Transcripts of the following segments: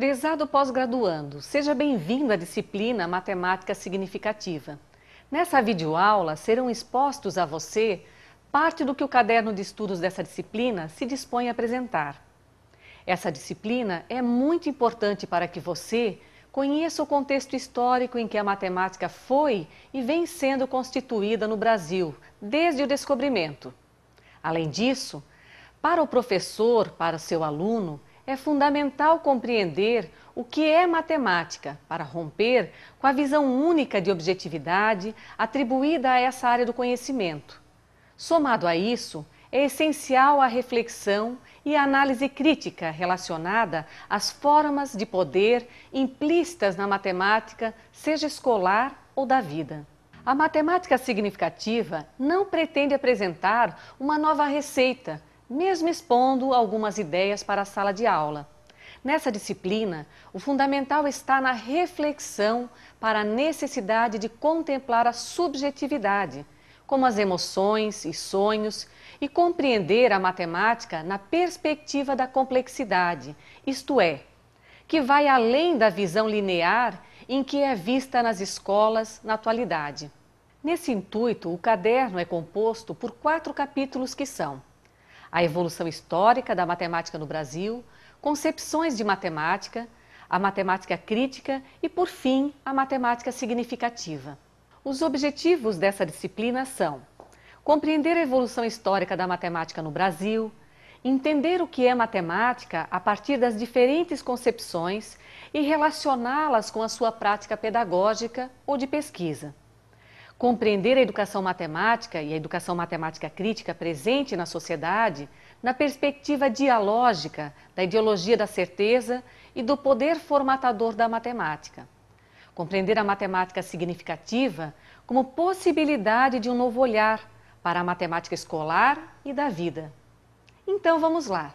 Prezado pós-graduando, seja bem-vindo à disciplina Matemática Significativa. Nessa videoaula serão expostos a você parte do que o caderno de estudos dessa disciplina se dispõe a apresentar. Essa disciplina é muito importante para que você conheça o contexto histórico em que a matemática foi e vem sendo constituída no Brasil, desde o descobrimento. Além disso, para o professor, para o seu aluno, é fundamental compreender o que é matemática para romper com a visão única de objetividade atribuída a essa área do conhecimento. Somado a isso, é essencial a reflexão e a análise crítica relacionada às formas de poder implícitas na matemática, seja escolar ou da vida. A matemática significativa não pretende apresentar uma nova receita, mesmo expondo algumas ideias para a sala de aula. Nessa disciplina, o fundamental está na reflexão para a necessidade de contemplar a subjetividade, como as emoções e sonhos, e compreender a matemática na perspectiva da complexidade, isto é, que vai além da visão linear em que é vista nas escolas na atualidade. Nesse intuito, o caderno é composto por 4 capítulos que são: a evolução histórica da matemática no Brasil, concepções de matemática, a matemática crítica e, por fim, a matemática significativa. Os objetivos dessa disciplina são compreender a evolução histórica da matemática no Brasil, entender o que é matemática a partir das diferentes concepções e relacioná-las com a sua prática pedagógica ou de pesquisa. Compreender a educação matemática e a educação matemática crítica presente na sociedade na perspectiva dialógica da ideologia da certeza e do poder formatador da matemática. Compreender a matemática significativa como possibilidade de um novo olhar para a matemática escolar e da vida. Então vamos lá!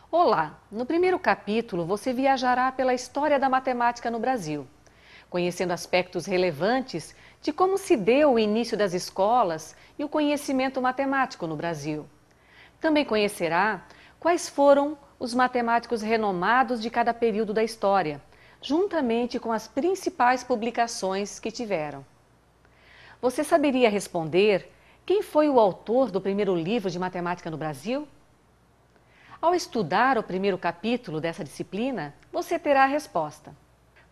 Olá! No primeiro capítulo você viajará pela história da matemática no Brasil, conhecendo aspectos relevantes de como se deu o início das escolas e o conhecimento matemático no Brasil. Também conhecerá quais foram os matemáticos renomados de cada período da história, juntamente com as principais publicações que tiveram. Você saberia responder quem foi o autor do primeiro livro de matemática no Brasil? Ao estudar o primeiro capítulo dessa disciplina, você terá a resposta.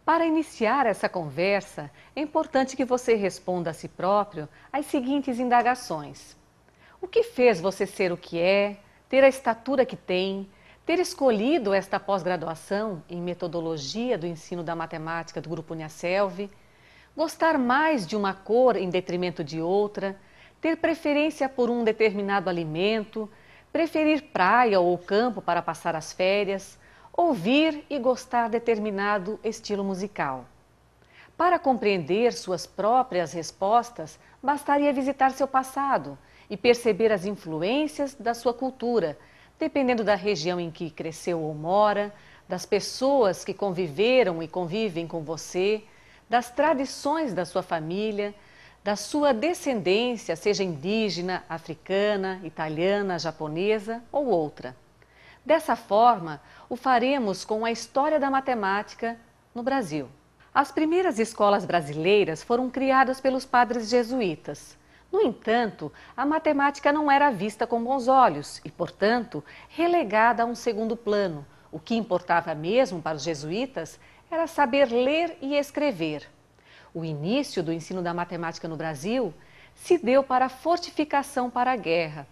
Para iniciar essa conversa, é importante que você responda a si próprio as seguintes indagações. O que fez você ser o que é, ter a estatura que tem, ter escolhido esta pós-graduação em metodologia do ensino da matemática do Grupo Uniaselv, gostar mais de uma cor em detrimento de outra, ter preferência por um determinado alimento, preferir praia ou campo para passar as férias, ouvir e gostar de determinado estilo musical. Para compreender suas próprias respostas, bastaria visitar seu passado e perceber as influências da sua cultura, dependendo da região em que cresceu ou mora, das pessoas que conviveram e convivem com você, das tradições da sua família, da sua descendência, seja indígena, africana, italiana, japonesa ou outra. Dessa forma, o faremos com a história da matemática no Brasil. As primeiras escolas brasileiras foram criadas pelos padres jesuítas. No entanto, a matemática não era vista com bons olhos e, portanto, relegada a um segundo plano. O que importava mesmo para os jesuítas era saber ler e escrever. O início do ensino da matemática no Brasil se deu para a fortificação para a guerra.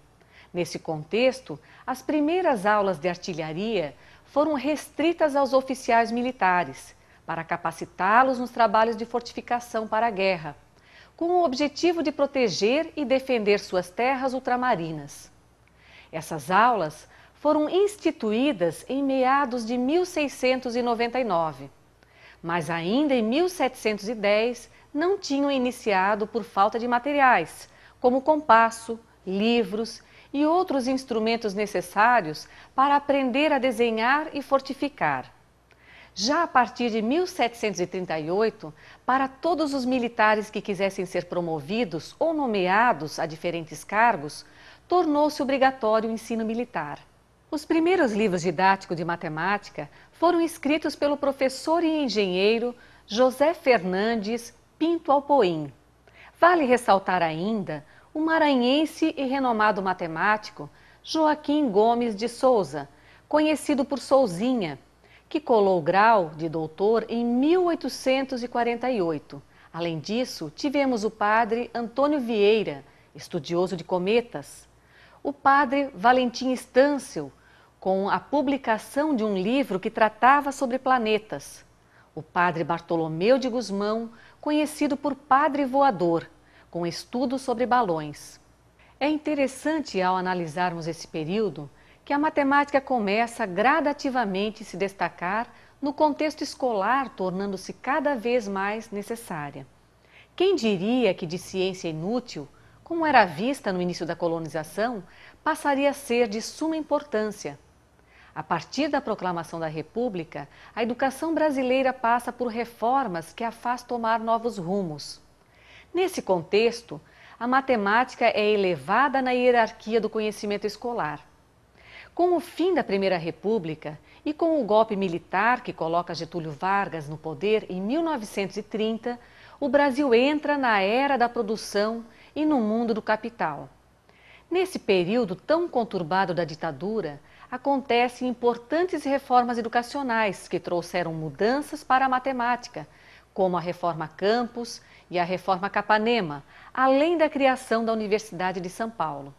Nesse contexto, as primeiras aulas de artilharia foram restritas aos oficiais militares, para capacitá-los nos trabalhos de fortificação para a guerra, com o objetivo de proteger e defender suas terras ultramarinas. Essas aulas foram instituídas em meados de 1699, mas ainda em 1710 não tinham iniciado por falta de materiais, como compasso, livros e outros instrumentos necessários para aprender a desenhar e fortificar. Já a partir de 1738, para todos os militares que quisessem ser promovidos ou nomeados a diferentes cargos, tornou-se obrigatório o ensino militar. Os primeiros livros didáticos de matemática foram escritos pelo professor e engenheiro José Fernandes Pinto Alpoim. Vale ressaltar ainda o maranhense e renomado matemático Joaquim Gomes de Souza, conhecido por Souzinha, que colou o grau de doutor em 1848. Além disso, tivemos o padre Antônio Vieira, estudioso de cometas, o padre Valentim Estâncil, com a publicação de um livro que tratava sobre planetas, o padre Bartolomeu de Gusmão, conhecido por Padre Voador, com estudos sobre balões. É interessante, ao analisarmos esse período, que a matemática começa gradativamente a se destacar no contexto escolar, tornando-se cada vez mais necessária. Quem diria que de ciência inútil, como era vista no início da colonização, passaria a ser de suma importância? A partir da proclamação da República, a educação brasileira passa por reformas que a faz tomar novos rumos. Nesse contexto, a matemática é elevada na hierarquia do conhecimento escolar. Com o fim da Primeira República e com o golpe militar que coloca Getúlio Vargas no poder em 1930, o Brasil entra na era da produção e no mundo do capital. Nesse período tão conturbado da ditadura, acontecem importantes reformas educacionais que trouxeram mudanças para a matemática, como a Reforma Campos e a Reforma Capanema, além da criação da Universidade de São Paulo.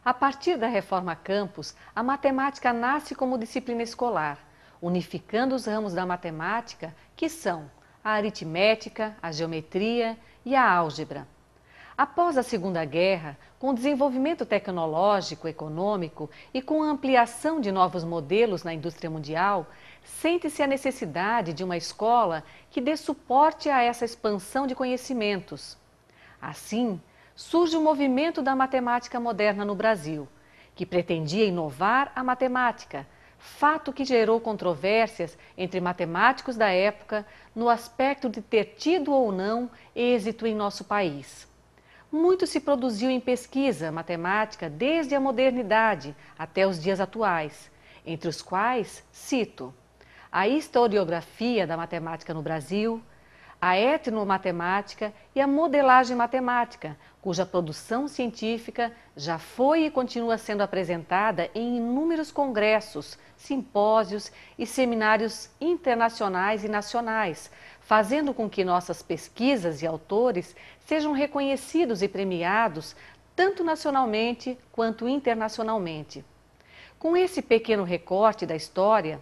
A partir da Reforma Campos, a matemática nasce como disciplina escolar, unificando os ramos da matemática, que são a aritmética, a geometria e a álgebra. Após a Segunda Guerra, com o desenvolvimento tecnológico, econômico e com a ampliação de novos modelos na indústria mundial, sente-se a necessidade de uma escola que dê suporte a essa expansão de conhecimentos. Assim, surge o movimento da matemática moderna no Brasil, que pretendia inovar a matemática, fato que gerou controvérsias entre matemáticos da época no aspecto de ter tido ou não êxito em nosso país. Muito se produziu em pesquisa matemática desde a modernidade até os dias atuais, entre os quais cito a historiografia da matemática no Brasil, a etnomatemática e a modelagem matemática, cuja produção científica já foi e continua sendo apresentada em inúmeros congressos, simpósios e seminários internacionais e nacionais, fazendo com que nossas pesquisas e autores sejam reconhecidos e premiados tanto nacionalmente quanto internacionalmente. Com esse pequeno recorte da história,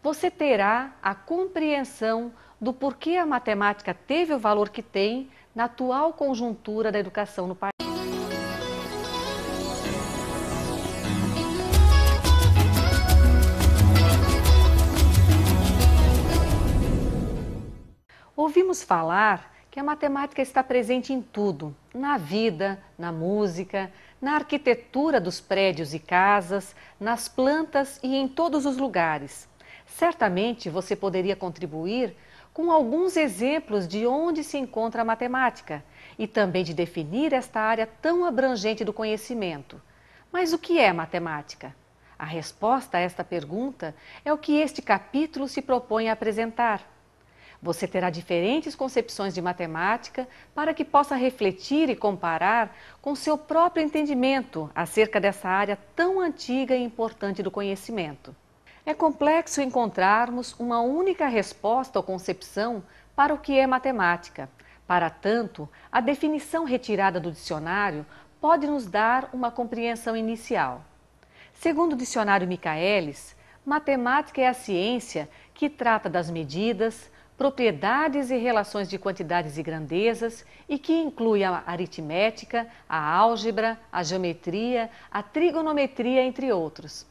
você terá a compreensão do porquê a matemática teve o valor que tem na atual conjuntura da educação no país. Ouvimos falar que a matemática está presente em tudo, na vida, na música, na arquitetura dos prédios e casas, nas plantas e em todos os lugares. Certamente você poderia contribuir com alguns exemplos de onde se encontra a matemática e também de definir esta área tão abrangente do conhecimento. Mas o que é matemática? A resposta a esta pergunta é o que este capítulo se propõe a apresentar. Você terá diferentes concepções de matemática para que possa refletir e comparar com seu próprio entendimento acerca dessa área tão antiga e importante do conhecimento. É complexo encontrarmos uma única resposta ou concepção para o que é matemática. Para tanto, a definição retirada do dicionário pode nos dar uma compreensão inicial. Segundo o dicionário Michaelis, matemática é a ciência que trata das medidas, propriedades e relações de quantidades e grandezas e que inclui a aritmética, a álgebra, a geometria, a trigonometria, entre outros.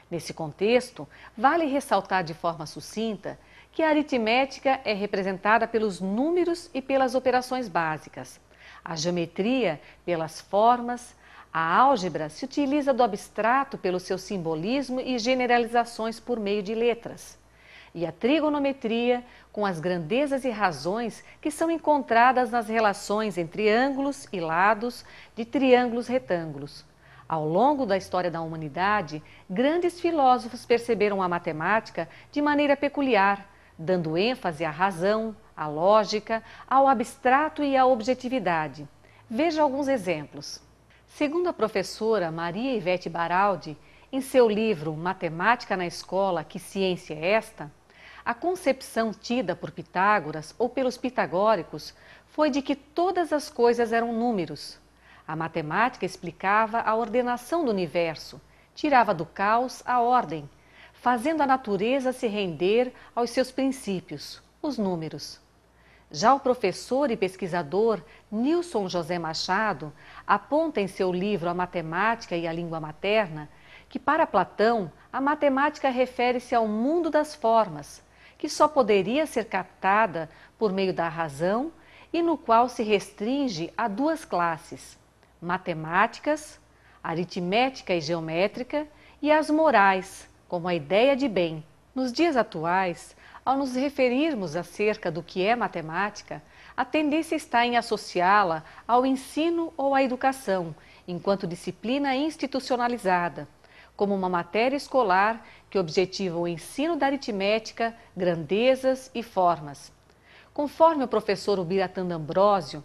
Nesse contexto, vale ressaltar de forma sucinta que a aritmética é representada pelos números e pelas operações básicas, a geometria pelas formas, a álgebra se utiliza do abstrato pelo seu simbolismo e generalizações por meio de letras, e a trigonometria com as grandezas e razões que são encontradas nas relações entre ângulos e lados de triângulos retângulos. Ao longo da história da humanidade, grandes filósofos perceberam a matemática de maneira peculiar, dando ênfase à razão, à lógica, ao abstrato e à objetividade. Veja alguns exemplos. Segundo a professora Maria Ivete Baraldi, em seu livro Matemática na Escola, que ciência é esta?, a concepção tida por Pitágoras ou pelos pitagóricos foi de que todas as coisas eram números. A matemática explicava a ordenação do universo, tirava do caos a ordem, fazendo a natureza se render aos seus princípios, os números. Já o professor e pesquisador Nilson José Machado aponta em seu livro A Matemática e a Língua Materna que, para Platão, a matemática refere-se ao mundo das formas, que só poderia ser captada por meio da razão e no qual se restringe a duas classes, matemáticas, aritmética e geométrica, e as morais, como a ideia de bem. Nos dias atuais, ao nos referirmos acerca do que é matemática, a tendência está em associá-la ao ensino ou à educação, enquanto disciplina institucionalizada, como uma matéria escolar que objetiva o ensino da aritmética, grandezas e formas. Conforme o professor Ubiratã D'Ambrosio,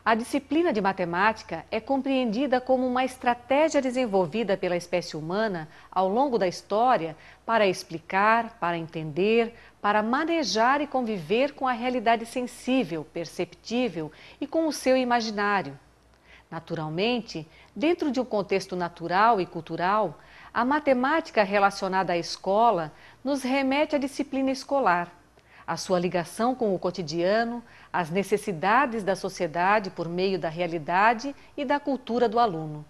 a disciplina de matemática é compreendida como uma estratégia desenvolvida pela espécie humana ao longo da história para explicar, para entender, para manejar e conviver com a realidade sensível, perceptível e com o seu imaginário. Naturalmente, dentro de um contexto natural e cultural, a matemática relacionada à escola nos remete à disciplina escolar, à sua ligação com o cotidiano, às necessidades da sociedade por meio da realidade e da cultura do aluno.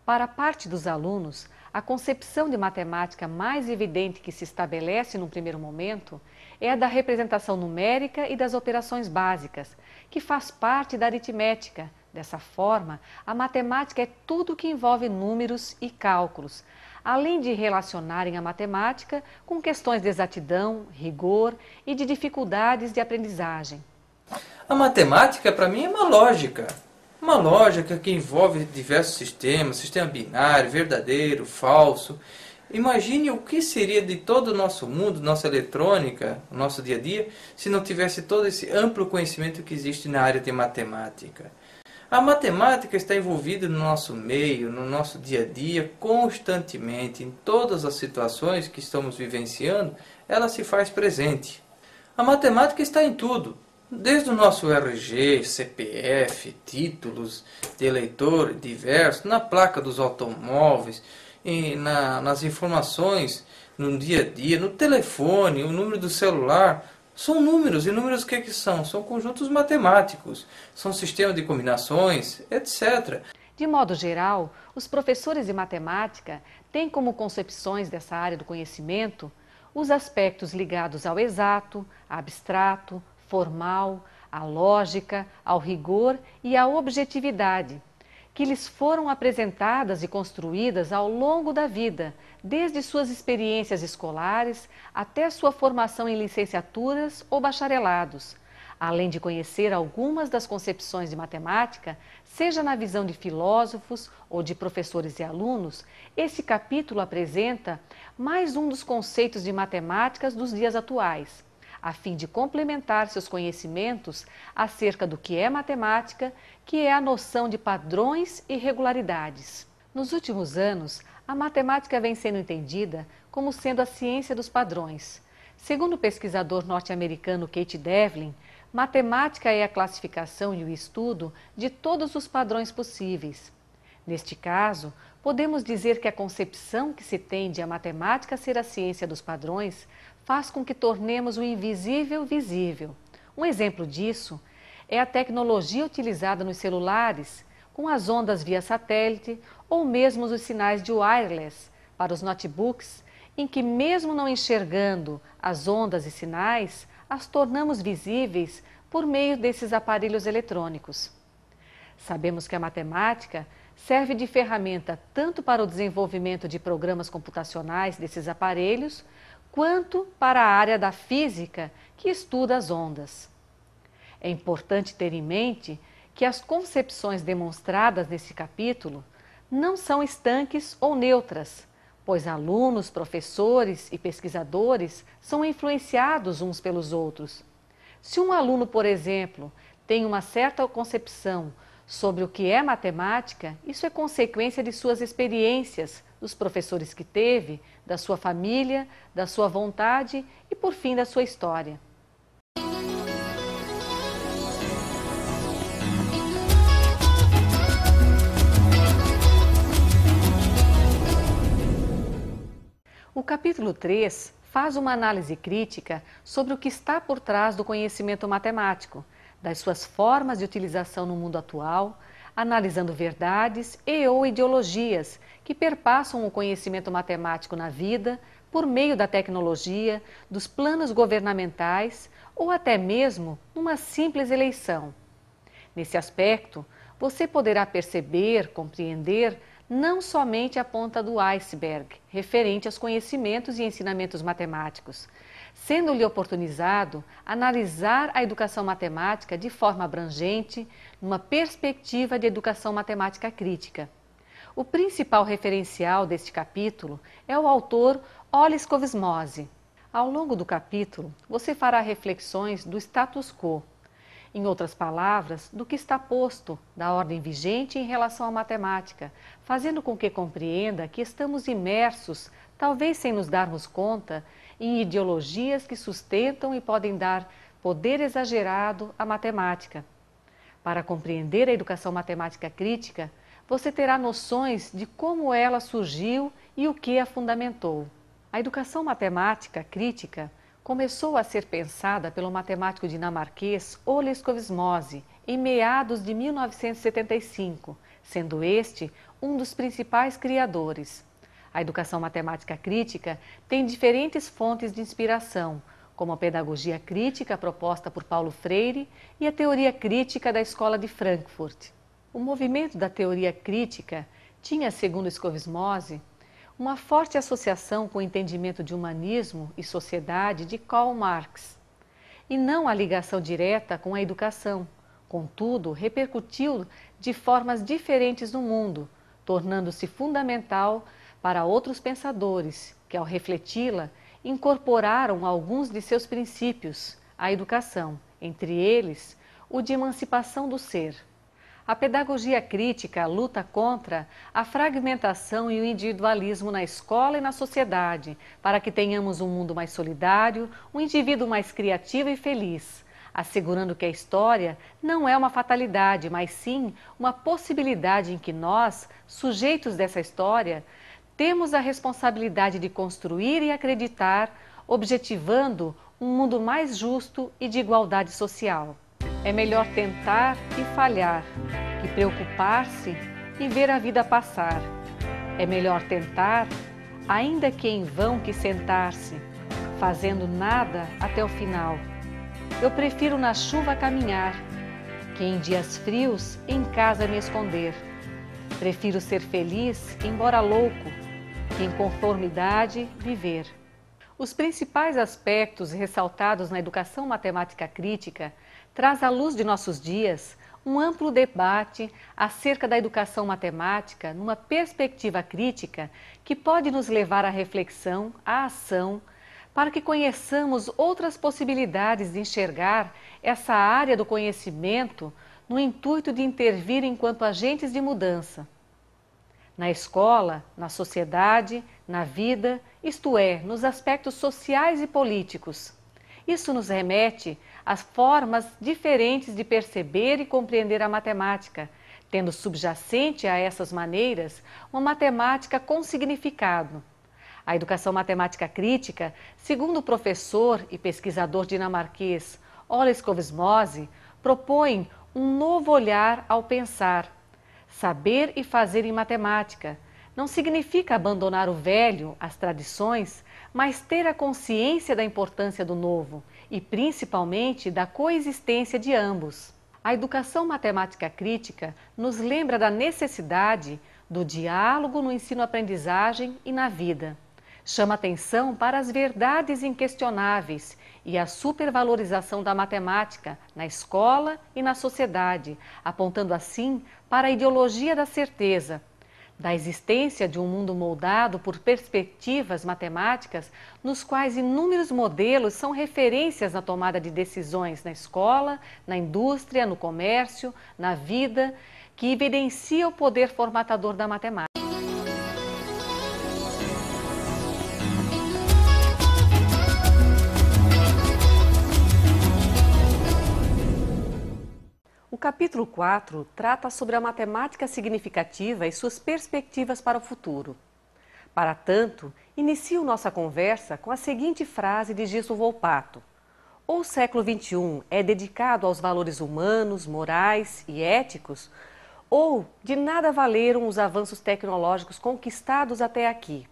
Para a parte dos alunos, a concepção de matemática mais evidente que se estabelece num primeiro momento é a da representação numérica e das operações básicas, que faz parte da aritmética. Dessa forma, a matemática é tudo que envolve números e cálculos, além de relacionarem a matemática com questões de exatidão, rigor e de dificuldades de aprendizagem. A matemática, para mim, é uma lógica que envolve diversos sistemas, sistema binário, verdadeiro, falso. Imagine o que seria de todo o nosso mundo, nossa eletrônica, o nosso dia a dia, se não tivesse todo esse amplo conhecimento que existe na área de matemática. A matemática está envolvida no nosso meio, no nosso dia a dia, constantemente, em todas as situações que estamos vivenciando, ela se faz presente. A matemática está em tudo, desde o nosso RG, CPF, títulos de eleitor diversos, na placa dos automóveis, nas informações no dia a dia, no telefone, o número do celular. São números, e números o que são? São conjuntos matemáticos, são sistemas de combinações, etc. De modo geral, os professores de matemática têm como concepções dessa área do conhecimento os aspectos ligados ao exato, abstrato, formal, à lógica, ao rigor e à objetividade, que lhes foram apresentadas e construídas ao longo da vida, desde suas experiências escolares até sua formação em licenciaturas ou bacharelados, além de conhecer algumas das concepções de matemática, seja na visão de filósofos ou de professores e alunos. Esse capítulo apresenta mais um dos conceitos de matemáticas dos dias atuais, a fim de complementar seus conhecimentos acerca do que é matemática, que é a noção de padrões e regularidades. Nos últimos anos, a matemática vem sendo entendida como sendo a ciência dos padrões. Segundo o pesquisador norte-americano Kate Devlin, matemática é a classificação e o estudo de todos os padrões possíveis. Neste caso, podemos dizer que a concepção que se tem de a matemática ser a ciência dos padrões faz com que tornemos o invisível visível. Um exemplo disso é a tecnologia utilizada nos celulares, com as ondas via satélite ou mesmo os sinais de wireless para os notebooks, em que mesmo não enxergando as ondas e sinais, as tornamos visíveis por meio desses aparelhos eletrônicos. Sabemos que a matemática serve de ferramenta tanto para o desenvolvimento de programas computacionais desses aparelhos, quanto para a área da física que estuda as ondas. É importante ter em mente que as concepções demonstradas nesse capítulo não são estanques ou neutras, pois alunos, professores e pesquisadores são influenciados uns pelos outros. Se um aluno, por exemplo, tem uma certa concepção sobre o que é matemática, isso é consequência de suas experiências, dos professores que teve, da sua família, da sua vontade e, por fim, da sua história. O capítulo 3 faz uma análise crítica sobre o que está por trás do conhecimento matemático, das suas formas de utilização no mundo atual, analisando verdades e ou ideologias que perpassam o conhecimento matemático na vida por meio da tecnologia, dos planos governamentais ou até mesmo numa simples eleição. Nesse aspecto, você poderá perceber, compreender não somente a ponta do iceberg, referente aos conhecimentos e ensinamentos matemáticos, sendo-lhe oportunizado analisar a educação matemática de forma abrangente, numa perspectiva de educação matemática crítica. O principal referencial deste capítulo é o autor Olis Covesmose. Ao longo do capítulo, você fará reflexões do status quo, em outras palavras, do que está posto, da ordem vigente em relação à matemática, fazendo com que compreenda que estamos imersos, talvez sem nos darmos conta, em ideologias que sustentam e podem dar poder exagerado à matemática. Para compreender a educação matemática crítica, você terá noções de como ela surgiu e o que a fundamentou. A educação matemática crítica começou a ser pensada pelo matemático dinamarquês Olis Covesmose em meados de 1975, sendo este um dos principais criadores. A educação matemática crítica tem diferentes fontes de inspiração, como a pedagogia crítica proposta por Paulo Freire e a teoria crítica da Escola de Frankfurt. O movimento da teoria crítica tinha, segundo Covesmose, uma forte associação com o entendimento de humanismo e sociedade de Karl Marx, e não a ligação direta com a educação. Contudo, repercutiu de formas diferentes no mundo, tornando-se fundamental para outros pensadores que, ao refleti-la, incorporaram alguns de seus princípios à educação, entre eles o de emancipação do ser. A pedagogia crítica luta contra a fragmentação e o individualismo na escola e na sociedade, para que tenhamos um mundo mais solidário, um indivíduo mais criativo e feliz, assegurando que a história não é uma fatalidade, mas sim uma possibilidade em que nós, sujeitos dessa história, temos a responsabilidade de construir e acreditar, objetivando um mundo mais justo e de igualdade social. É melhor tentar e falhar, que preocupar-se e ver a vida passar. É melhor tentar, ainda que em vão, que sentar-se, fazendo nada até o final. Eu prefiro na chuva caminhar, que em dias frios em casa me esconder. Prefiro ser feliz, embora louco, que em conformidade viver. Os principais aspectos ressaltados na educação matemática crítica traz à luz de nossos dias um amplo debate acerca da educação matemática numa perspectiva crítica que pode nos levar à reflexão, à ação, para que conheçamos outras possibilidades de enxergar essa área do conhecimento no intuito de intervir enquanto agentes de mudança. Na escola, na sociedade, na vida, isto é, nos aspectos sociais e políticos. Isso nos remete às formas diferentes de perceber e compreender a matemática, tendo subjacente a essas maneiras uma matemática com significado. A educação matemática crítica, segundo o professor e pesquisador dinamarquês Ole Skovsmose, propõe um novo olhar ao pensar. Saber e fazer em matemática não significa abandonar o velho, as tradições, mas ter a consciência da importância do novo e, principalmente, da coexistência de ambos. A educação matemática crítica nos lembra da necessidade do diálogo no ensino-aprendizagem e na vida. Chama atenção para as verdades inquestionáveis e a supervalorização da matemática na escola e na sociedade, apontando assim para a ideologia da certeza, da existência de um mundo moldado por perspectivas matemáticas, nos quais inúmeros modelos são referências na tomada de decisões na escola, na indústria, no comércio, na vida, que evidencia o poder formatador da matemática. O capítulo 4 trata sobre a matemática significativa e suas perspectivas para o futuro. Para tanto, inicio nossa conversa com a seguinte frase de Giso Volpato: ou o século XXI é dedicado aos valores humanos, morais e éticos, ou de nada valeram os avanços tecnológicos conquistados até aqui.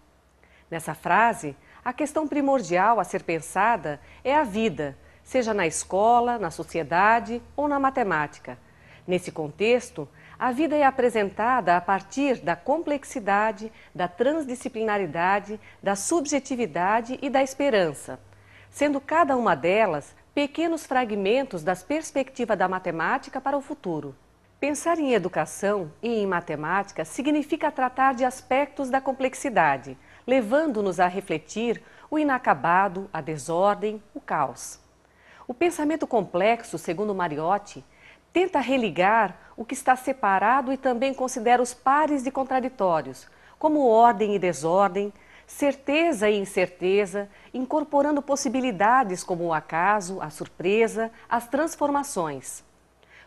Nessa frase, a questão primordial a ser pensada é a vida, seja na escola, na sociedade ou na matemática. Nesse contexto, a vida é apresentada a partir da complexidade, da transdisciplinaridade, da subjetividade e da esperança, sendo cada uma delas pequenos fragmentos das perspectivas da matemática para o futuro. Pensar em educação e em matemática significa tratar de aspectos da complexidade, levando-nos a refletir o inacabado, a desordem, o caos. O pensamento complexo, segundo Mariotti, tenta religar o que está separado e também considera os pares de contraditórios, como ordem e desordem, certeza e incerteza, incorporando possibilidades como o acaso, a surpresa, as transformações.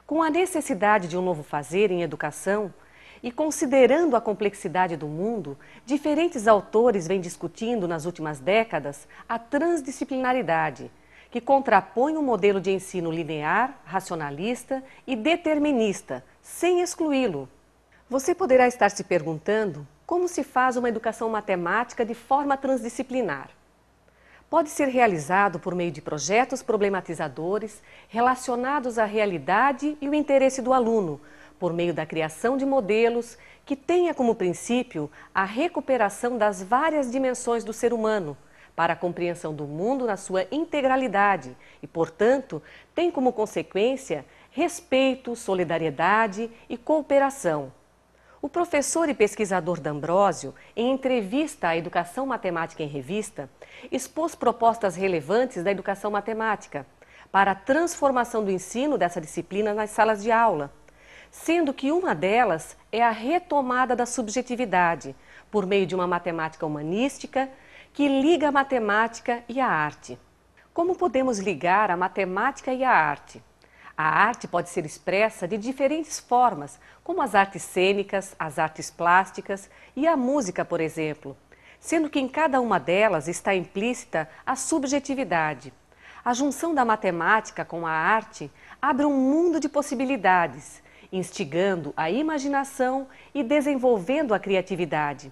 Com a necessidade de um novo fazer em educação e considerando a complexidade do mundo, diferentes autores vêm discutindo nas últimas décadas a transdisciplinaridade, que contrapõe um modelo de ensino linear, racionalista e determinista, sem excluí-lo. Você poderá estar se perguntando como se faz uma educação matemática de forma transdisciplinar. Pode ser realizado por meio de projetos problematizadores relacionados à realidade e o interesse do aluno, por meio da criação de modelos que tenha como princípio a recuperação das várias dimensões do ser humano, para a compreensão do mundo na sua integralidade e, portanto, tem como consequência respeito, solidariedade e cooperação. O professor e pesquisador D'Ambrosio, em entrevista à Educação Matemática em Revista, expôs propostas relevantes da educação matemática para a transformação do ensino dessa disciplina nas salas de aula, sendo que uma delas é a retomada da subjetividade, por meio de uma matemática humanística que liga a matemática e a arte. Como podemos ligar a matemática e a arte? A arte pode ser expressa de diferentes formas, como as artes cênicas, as artes plásticas e a música, por exemplo, sendo que em cada uma delas está implícita a subjetividade. A junção da matemática com a arte abre um mundo de possibilidades, instigando a imaginação e desenvolvendo a criatividade.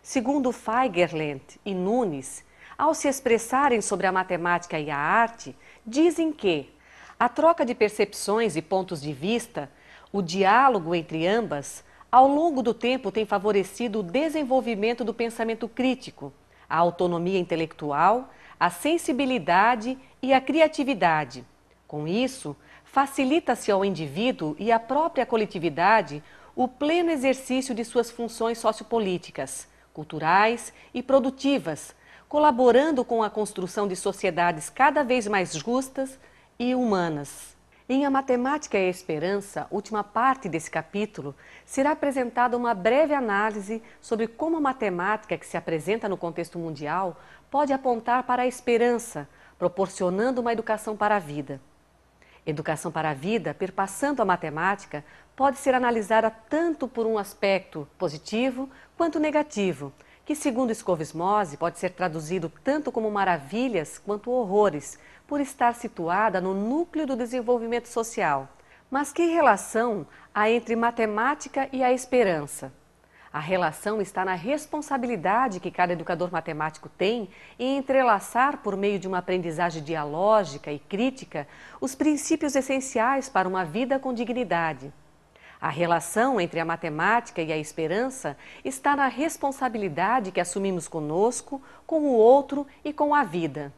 Segundo Feigerland e Nunes, ao se expressarem sobre a matemática e a arte, dizem que a troca de percepções e pontos de vista, o diálogo entre ambas, ao longo do tempo tem favorecido o desenvolvimento do pensamento crítico, a autonomia intelectual, a sensibilidade e a criatividade. Com isso, facilita-se ao indivíduo e à própria coletividade o pleno exercício de suas funções sociopolíticas, culturais e produtivas, colaborando com a construção de sociedades cada vez mais justas e humanas. Em A Matemática e a Esperança, última parte desse capítulo, será apresentada uma breve análise sobre como a matemática que se apresenta no contexto mundial pode apontar para a esperança, proporcionando uma educação para a vida. Educação para a vida, perpassando a matemática, pode ser analisada tanto por um aspecto positivo quanto negativo, que, segundo Scoville-Mose, pode ser traduzido tanto como maravilhas quanto horrores, por estar situada no núcleo do desenvolvimento social. Mas que relação há entre matemática e a esperança? A relação está na responsabilidade que cada educador matemático tem em entrelaçar, por meio de uma aprendizagem dialógica e crítica, os princípios essenciais para uma vida com dignidade. A relação entre a matemática e a esperança está na responsabilidade que assumimos conosco, com o outro e com a vida.